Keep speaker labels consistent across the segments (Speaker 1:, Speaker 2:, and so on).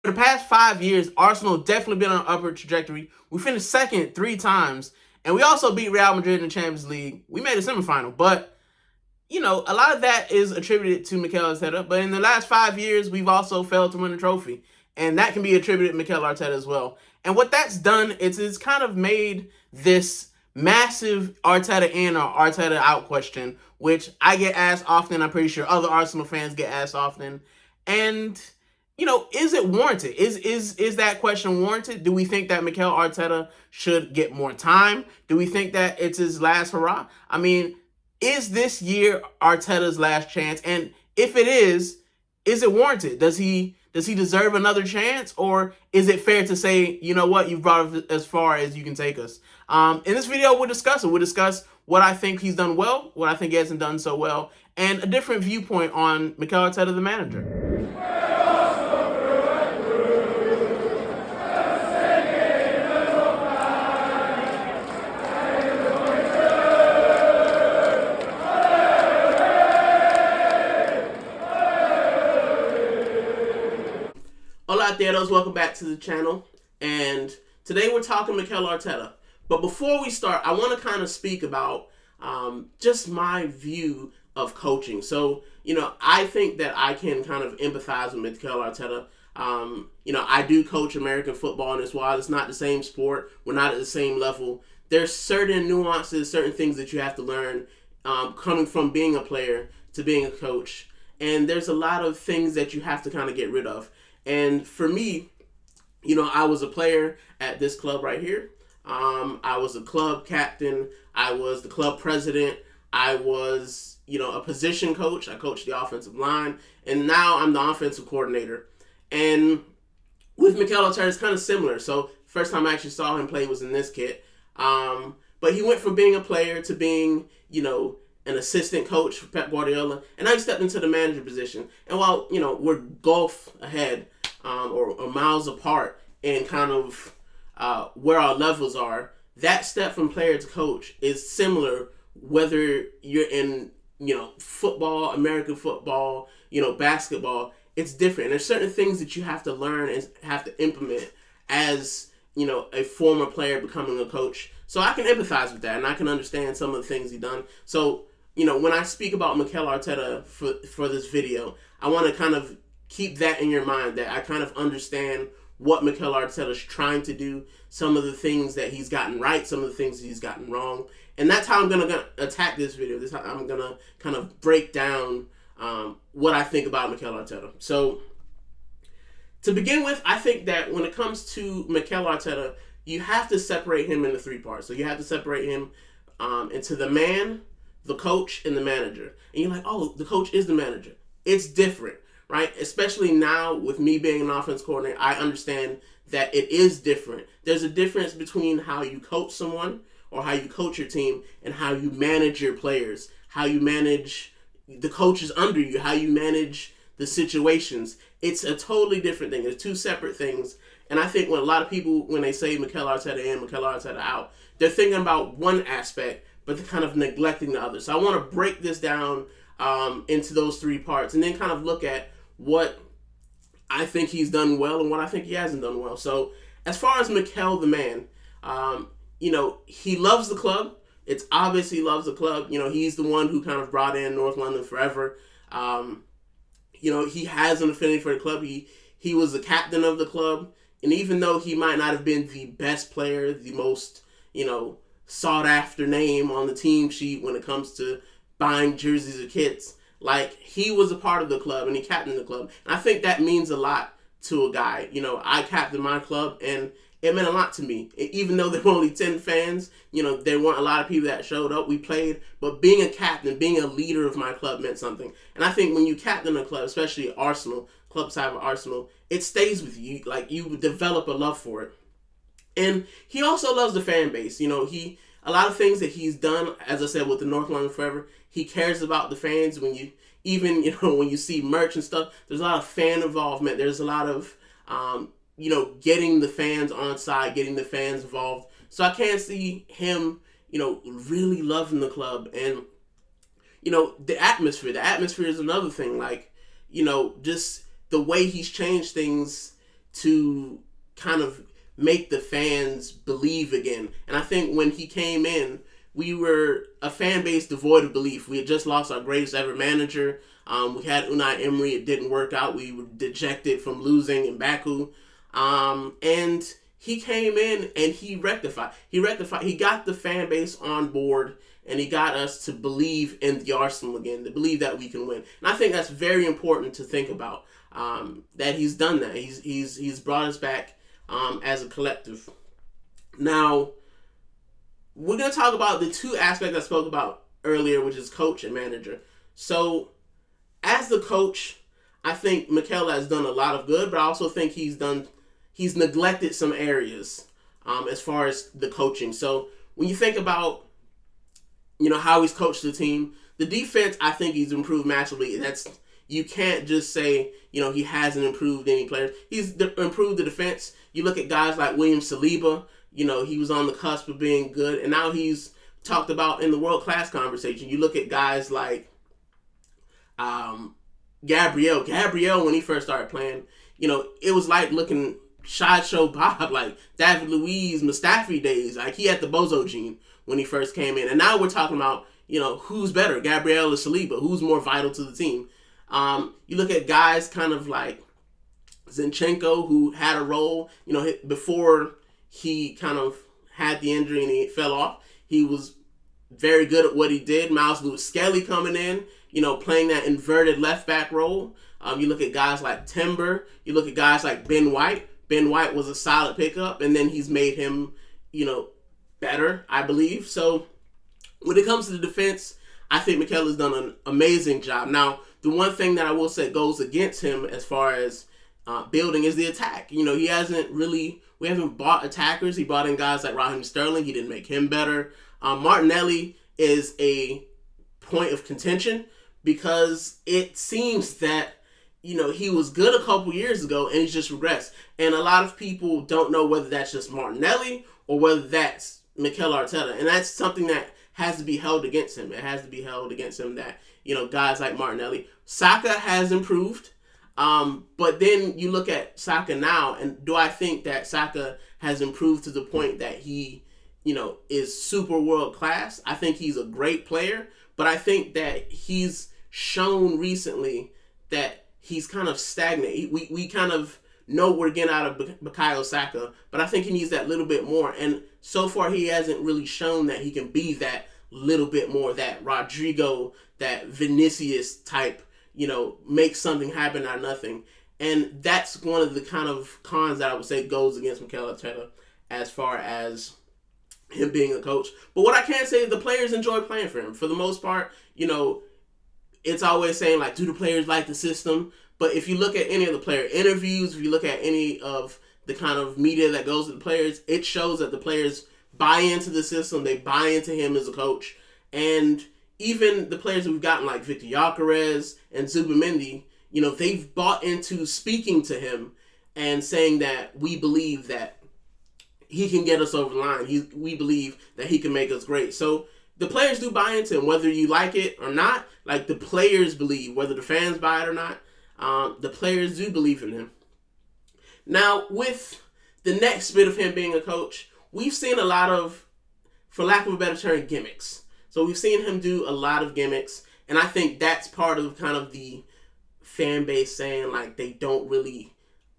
Speaker 1: For the past 5 years, Arsenal definitely been on an upward trajectory. We finished second 3 times, and we also beat Real Madrid in the Champions League. We made a semifinal, but a lot of that is attributed to Mikel Arteta. But in the last 5 years, we've also failed to win a trophy, and that can be attributed to Mikel Arteta as well. And what that's done is it's kind of made this massive Arteta in or Arteta out question, which I get asked often. I'm pretty sure other Arsenal fans get asked often, and is it warranted? Is that question warranted? Do we think that Mikel Arteta should get more time? Do we think that it's his last hurrah? I mean, is this year Arteta's last chance? And if it is it warranted? Does he deserve another chance, or is it fair to say, you know what, you've brought us as far as you can take us? In this video, we'll discuss it. We'll discuss what I think he's done well, what I think he hasn't done so well, and a different viewpoint on Mikel Arteta, the manager. Hola Teros, welcome back to the channel, and today we're talking Mikel Arteta. But before we start, I want to kind of speak about just my view of coaching. So, I think that I can kind of empathize with Mikel Arteta. I do coach American football, and while it's not the same sport, we're not at the same level, there's certain nuances, certain things that you have to learn coming from being a player to being a coach. And there's a lot of things that you have to kind of get rid of. And for me, I was a player at this club right here. I was a club captain. I was the club president. I was, a position coach. I coached the offensive line. And now I'm the offensive coordinator. And with Mikel Arteta, it's kind of similar. So first time I actually saw him play was in this kit. But he went from being a player to being, an assistant coach for Pep Guardiola, and I stepped into the manager position. And while we're gulf ahead or miles apart in kind of where our levels are, that step from player to coach is similar whether you're in football, American football, basketball. It's different. And there's certain things that you have to learn and have to implement as a former player becoming a coach. So I can empathize with that, and I can understand some of the things he's done. So when I speak about Mikel Arteta for this video, I want to kind of keep that in your mind, that I kind of understand what Mikel Arteta is trying to do, some of the things that he's gotten right, some of the things he's gotten wrong. And that's how I'm going to attack this video. This is how I'm going to kind of break down what I think about Mikel Arteta. So to begin with, I think that when it comes to Mikel Arteta, you have to separate him into three parts. So you have to separate him into the man, the coach, and the manager. And you're like, oh, the coach is the manager. It's different, right? Especially now with me being an offense coordinator, I understand that it is different. There's a difference between how you coach someone or how you coach your team and how you manage your players, how you manage the coaches under you, how you manage the situations. It's a totally different thing. It's two separate things. And I think when a lot of people, when they say Mikel Arteta in, Mikel Arteta out, they're thinking about one aspect, but they're kind of neglecting the other. So I want to break this down into those three parts and then kind of look at what I think he's done well and what I think he hasn't done well. So as far as Mikel the man, he loves the club. It's obvious he loves the club. He's the one who kind of brought in North London Forever. He has an affinity for the club. He was the captain of the club. And even though he might not have been the best player, the most, sought after name on the team sheet when it comes to buying jerseys or kits, like, he was a part of the club and he captained the club. And I think that means a lot to a guy. I captained my club and it meant a lot to me. Even though there were only 10 fans, there weren't a lot of people that showed up. We played, but being a captain, being a leader of my club meant something. And I think when you captain a club, especially Arsenal, club side of Arsenal, it stays with you. Like, you develop a love for it. And he also loves the fan base. A lot of things that he's done, as I said, with the North London Forever, he cares about the fans. When you see merch and stuff, there's a lot of fan involvement. There's a lot of, getting the fans on side, getting the fans involved. So I can't see him, really loving the club. And, the atmosphere. The atmosphere is another thing. Like, just the way he's changed things to kind of make the fans believe again. And I think when he came in, we were a fan base devoid of belief. We had just lost our greatest ever manager. We had Unai Emery. It didn't work out. We were dejected from losing in Baku. And he came in and he rectified. He got the fan base on board, and he got us to believe in the Arsenal again, to believe that we can win. And I think that's very important to think about, that he's done that. He's brought us back as a collective. Now, we're going to talk about the two aspects I spoke about earlier, which is coach and manager. So, as the coach, I think Mikel has done a lot of good, but I also think he's neglected some areas as far as the coaching. So, when you think about, how he's coached the team, the defense, I think he's improved massively. You can't just say, he hasn't improved any players. He's improved the defense. You look at guys like William Saliba, he was on the cusp of being good, and now he's talked about in the world-class conversation. You look at guys like Gabriel. Gabriel, when he first started playing, it was like looking Sideshow Bob, like David Luiz, Mustafi days. Like, he had the bozo gene when he first came in. And now we're talking about, who's better, Gabriel or Saliba? Who's more vital to the team? You look at guys kind of like Zinchenko, who had a role, before he kind of had the injury and he fell off. He was very good at what he did. Miles Lewis-Skelly coming in, playing that inverted left back role. You look at guys like Timber. You look at guys like Ben White. Ben White was a solid pickup, and then he's made him, better, I believe. So when it comes to the defense, I think Mikel has done an amazing job. Now, the one thing that I will say goes against him as far as building is the attack. We haven't bought attackers. He brought in guys like Raheem Sterling. He didn't make him better. Martinelli is a point of contention because it seems that, he was good a couple years ago and he's just regressed. And a lot of people don't know whether that's just Martinelli or whether that's Mikel Arteta. And that's something that has to be held against him. It has to be held against him that, guys like Martinelli. Saka has improved. But then you look at Saka now, and do I think that Saka has improved to the point that he, is super world class? I think he's a great player, but I think that he's shown recently that he's kind of stagnant. We kind of know we're getting out of Bukayo Saka, but I think he needs that little bit more. And so far, he hasn't really shown that he can be that little bit more, that Rodrigo, that Vinicius type, make something happen out of nothing. And that's one of the kind of cons that I would say goes against Mikel Arteta as far as him being a coach. But what I can say is the players enjoy playing for him. For the most part, it's always saying, like, do the players like the system? But if you look at any of the player interviews, if you look at any of the kind of media that goes to the players, it shows that the players buy into the system. They buy into him as a coach. And even the players we've gotten, like Victor Gyökeres and Zubimendi, they've bought into speaking to him and saying that we believe that he can get us over the line. We believe that he can make us great. So the players do buy into him, whether you like it or not. Like, the players believe, whether the fans buy it or not, the players do believe in him. Now, with the next bit of him being a coach, we've seen a lot of, for lack of a better term, gimmicks. So we've seen him do a lot of gimmicks, and I think that's part of kind of the fan base saying, like, they don't really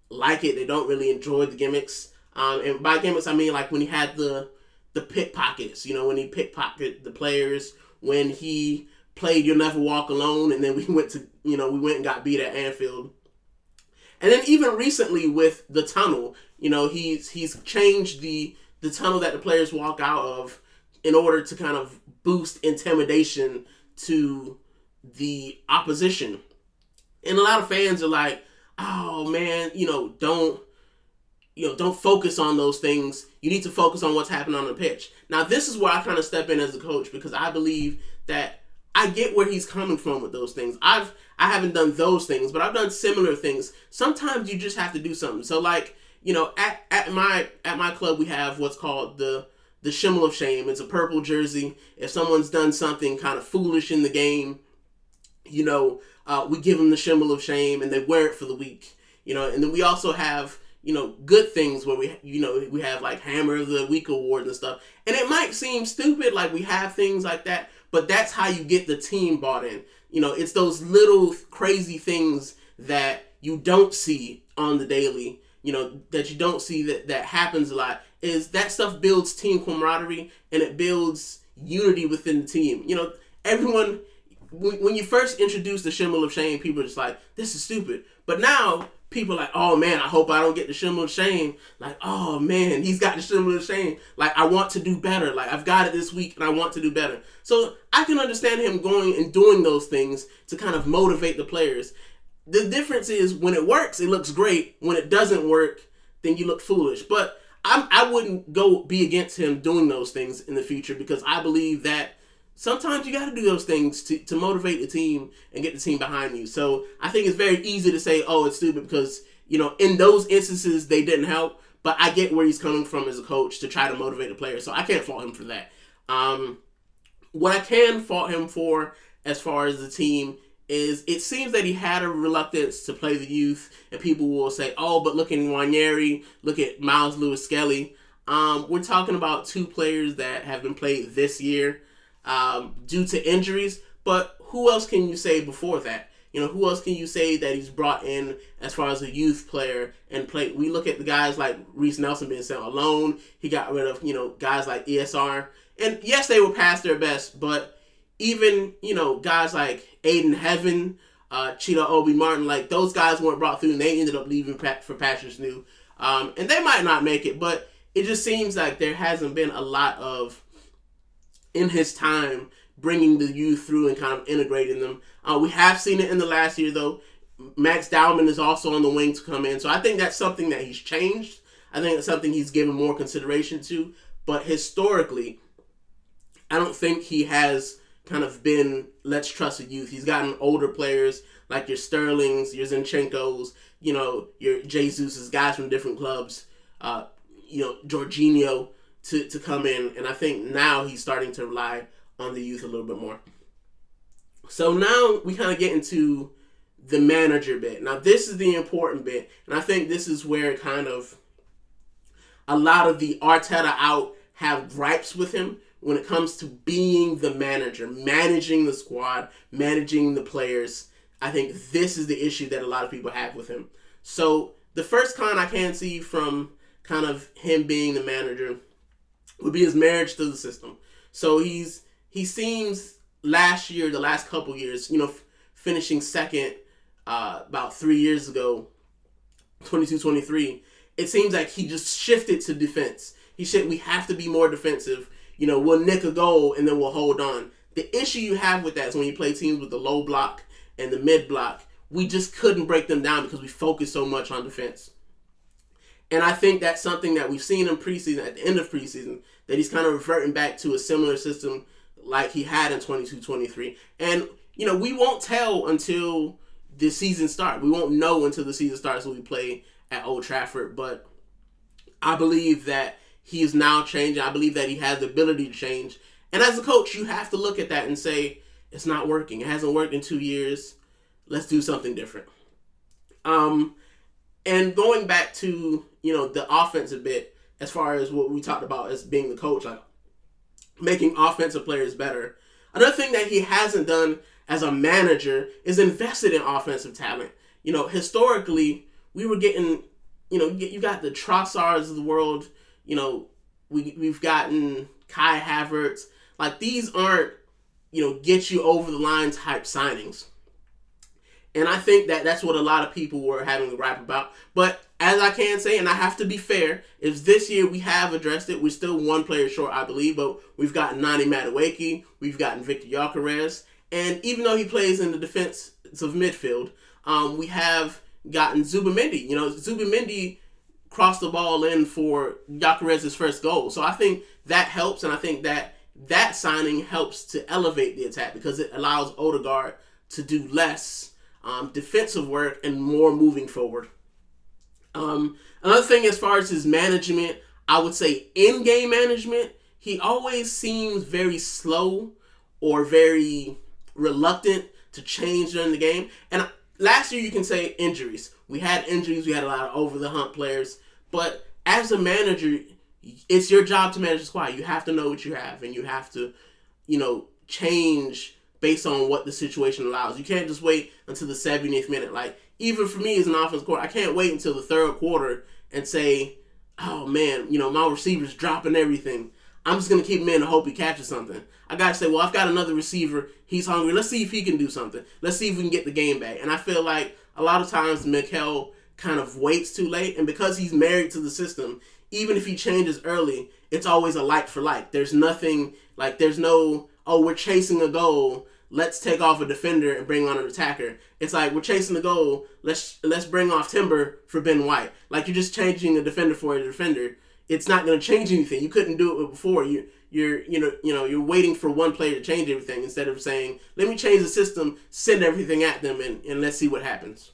Speaker 1: like it. They don't really enjoy the gimmicks. And by gimmicks, I mean, like, when he had the pickpockets, when he pickpocketed the players, when he played You'll Never Walk Alone, and then we went and got beat at Anfield. And then even recently with the tunnel, he's changed the tunnel that the players walk out of in order to kind of boost intimidation to the opposition. And a lot of fans are like, oh man, don't focus on those things. You need to focus on what's happening on the pitch. Now, this is where I kind of step in as a coach, because I believe that I get where he's coming from with those things. I haven't done those things, but I've done similar things. Sometimes you just have to do something. So, like, at my club, we have what's called the Schimmel of Shame. It's a purple jersey. If someone's done something kind of foolish in the game, we give them the Schimmel of Shame, and they wear it for the week. And then we also have, good things where we have like Hammer of the Week awards and stuff. And it might seem stupid, like we have things like that, but that's how you get the team bought in. It's those little crazy things that you don't see on the daily, that you don't see that happens a lot, is that stuff builds team camaraderie and it builds unity within the team. Everyone, when you first introduce the Shimmel of Shame, people are just like, this is stupid. But now people are like, oh man, I hope I don't get the Shimmel of Shame. Like, oh man, he's got the Shimmel of Shame. Like, I want to do better. Like, I've got it this week and I want to do better. So I can understand him going and doing those things to kind of motivate the players. The difference is when it works, it looks great. When it doesn't work, then you look foolish. But I wouldn't go be against him doing those things in the future, because I believe that sometimes you got to do those things to motivate the team and get the team behind you. So I think it's very easy to say, oh, it's stupid because, in those instances, they didn't help. But I get where he's coming from as a coach to try to motivate the players. So I can't fault him for that. What I can fault him for as far as the team is it seems that he had a reluctance to play the youth. And people will say, oh, but look at Nwaneri, look at Miles Lewis-Skelly. We're talking about two players that have been played this year due to injuries, but who else can you say before that? Who else can you say that he's brought in as far as a youth player and play? We look at the guys like Reese Nelson being sent alone. He got rid of, guys like ESR. And yes, they were past their best, but even, guys like Aiden Heaven, Cheetah Obi Martin, like those guys weren't brought through and they ended up leaving for Patrick New. And they might not make it, but it just seems like there hasn't been a lot of, in his time, bringing the youth through and kind of integrating them. We have seen it in the last year, though. Max Dowman is also on the wing to come in. So I think that's something that he's changed. I think it's something he's given more consideration to. But historically, I don't think he has kind of been, let's trust the youth. He's gotten older players like your Sterlings, your Zinchenkos, your Jesus, guys from different clubs, Jorginho to come in. And I think now he's starting to rely on the youth a little bit more. So now we kind of get into the manager bit. Now this is the important bit, and I think this is where kind of a lot of the Arteta out have gripes with him when it comes to being the manager, managing the squad, managing the players. I think this is the issue that a lot of people have with him. So the first con I can see from kind of him being the manager would be his marriage to the system. So he seems last year, the last couple years, finishing second about 3 years ago, 22-23, it seems like he just shifted to defense. We have to be more defensive. We'll nick a goal and then we'll hold on. The issue you have with that is when you play teams with the low block and the mid block, we just couldn't break them down because we focused so much on defense. And I think that's something that we've seen in preseason, at the end of preseason, that he's kind of reverting back to a similar system like he had in 22-23. And, we won't tell until the season starts. We won't know until the season starts when we play at Old Trafford. But I believe that he is now changing. I believe that he has the ability to change. And as a coach, you have to look at that and say, it's not working. It hasn't worked in 2 years. Let's do something different. And going back to, the offensive bit, as far as what we talked about as being the coach, like making offensive players better. Another thing that he hasn't done as a manager is invested in offensive talent. Historically, we were getting, you got the Trossards of the world. We've gotten Kai Havertz. Like, these aren't, get you over the line type signings. And I think that that's what a lot of people were having a gripe about. But as I can say, and I have to be fair, is this year we have addressed it. We're still one player short, I believe, but we've gotten Nani Madueke, we've gotten Victor Gyökeres, and even though he plays in the defensive midfield, we have gotten Zubimendi. Zubimendi crossed the ball in for Gyökeres' first goal. So I think that helps, and I think that signing helps to elevate the attack because it allows Odegaard to do less defensive work and more moving forward. Another thing as far as his management, I would say in-game management, he always seems very slow or very reluctant to change during the game. And last year you can say injuries. We had injuries. We had a lot of over the hump players. But as a manager, it's your job to manage the squad. You have to know what you have, and you have to, change based on what the situation allows. You can't just wait until the 70th minute. Like, even for me as an offense coordinator, I can't wait until the third quarter and say, oh man, my receiver's dropping everything. I'm just going to keep him in and hope he catches something. I got to say, well, I've got another receiver. He's hungry. Let's see if he can do something. Let's see if we can get the game back. And I feel like a lot of times Mikel kind of waits too late. And because he's married to the system, even if he changes early, it's always a like for like. There's nothing, there's no, oh, we're chasing a goal. Let's take off a defender and bring on an attacker. It's like, we're chasing the goal. Let's bring off Timber for Ben White. Like, you're just changing a defender for a defender. It's not going to change anything. You couldn't do it before. You're waiting for one player to change everything instead of saying, let me change the system, send everything at them, and let's see what happens.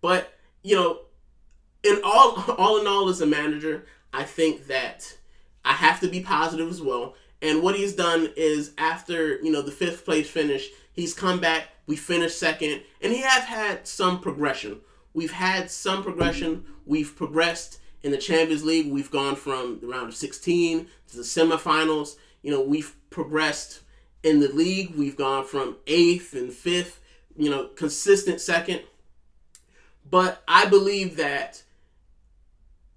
Speaker 1: But in all as a manager, I think that I have to be positive as well. And what he's done is, after the fifth place finish, he's come back. We finished second, and he has had some progression. We've had some progression. We've progressed in the Champions League. We've gone from the round of 16 to the semifinals. We've progressed in the league. We've gone from 8th and 5th, consistent second. But I believe that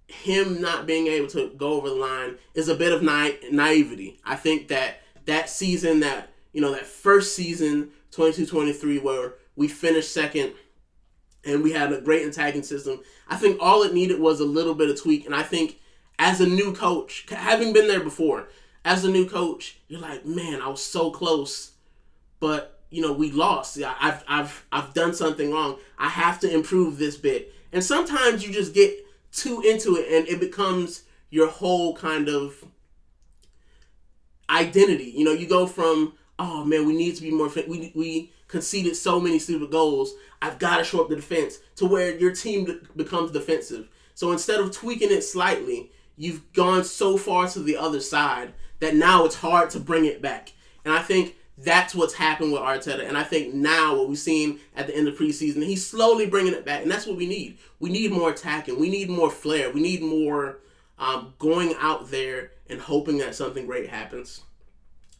Speaker 1: him not being able to go over the line is a bit of naivety. I think that season, that first season, 22-23, where we finished second and we had a great attacking system, I think all it needed was a little bit of tweak. And I think as a new coach, having been there before, as a new coach, you're like, man, I was so close, but we lost. I've done something wrong. I have to improve this bit. And sometimes you just get too into it and it becomes your whole kind of identity. You go from, oh man, we need to be more, we conceded so many stupid goals, I've got to shore up the defense, to where your team becomes defensive. So instead of tweaking it slightly, you've gone so far to the other side that now it's hard to bring it back. And I think that's what's happened with Arteta. And I think now what we've seen at the end of preseason, he's slowly bringing it back. And that's what we need. We need more attacking. We need more flair. We need more going out there and hoping that something great happens.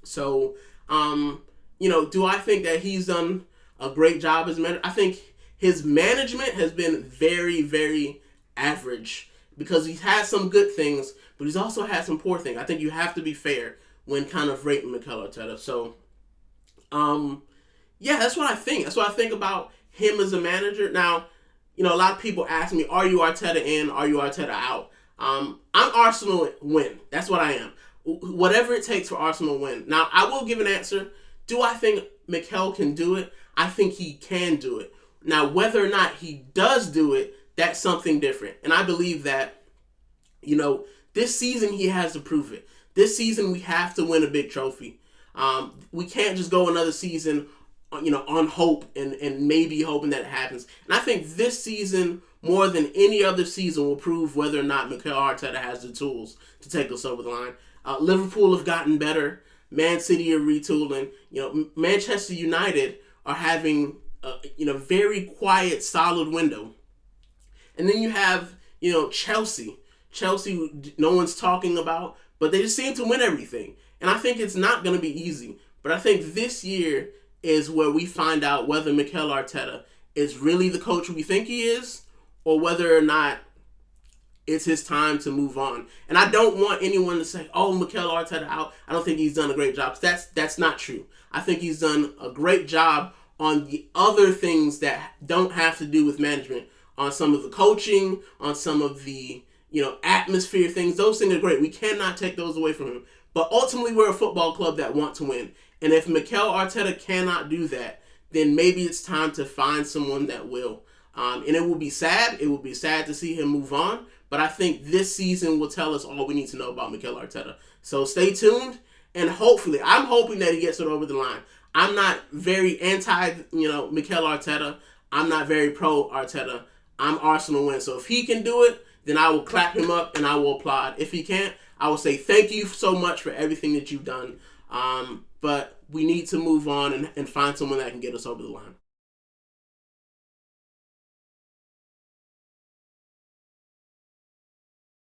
Speaker 1: So, do I think that he's done a great job as manager? I think his management has been very, very average, because he's had some good things, but he's also had some poor things. I think you have to be fair when kind of rating Mikel Arteta. So, that's what I think. That's what I think about him as a manager. Now, a lot of people ask me, are you Arteta in? Are you Arteta out? I'm Arsenal win. That's what I am. Whatever it takes for Arsenal win. Now, I will give an answer. Do I think Mikel can do it? I think he can do it. Now, whether or not he does do it, that's something different. And I believe that, this season he has to prove it. This season we have to win a big trophy. We can't just go another season, on hope and maybe hoping that it happens. And I think this season, more than any other season, will prove whether or not Mikel Arteta has the tools to take us over the line. Liverpool have gotten better. Man City are retooling. Manchester United are having a very quiet, solid window. And then you have, Chelsea. Chelsea, no one's talking about, but they just seem to win everything. And I think it's not going to be easy. But I think this year is where we find out whether Mikel Arteta is really the coach we think he is, or whether or not it's his time to move on. And I don't want anyone to say, oh, Mikel Arteta out. I don't think he's done a great job. That's not true. I think he's done a great job on the other things that don't have to do with management, on some of the coaching, on some of the, atmosphere things. Those things are great. We cannot take those away from him. But ultimately, we're a football club that want to win. And if Mikel Arteta cannot do that, then maybe it's time to find someone that will. And it will be sad. It will be sad to see him move on. But I think this season will tell us all we need to know about Mikel Arteta. So stay tuned. And hopefully, I'm hoping that he gets it over the line. I'm not very anti, Mikel Arteta. I'm not very pro Arteta. I'm Arsenal win. So if he can do it, then I will clap him up and I will applaud. If he can't, I will say thank you so much for everything that you've done. But we need to move on and find someone that can get us over the line.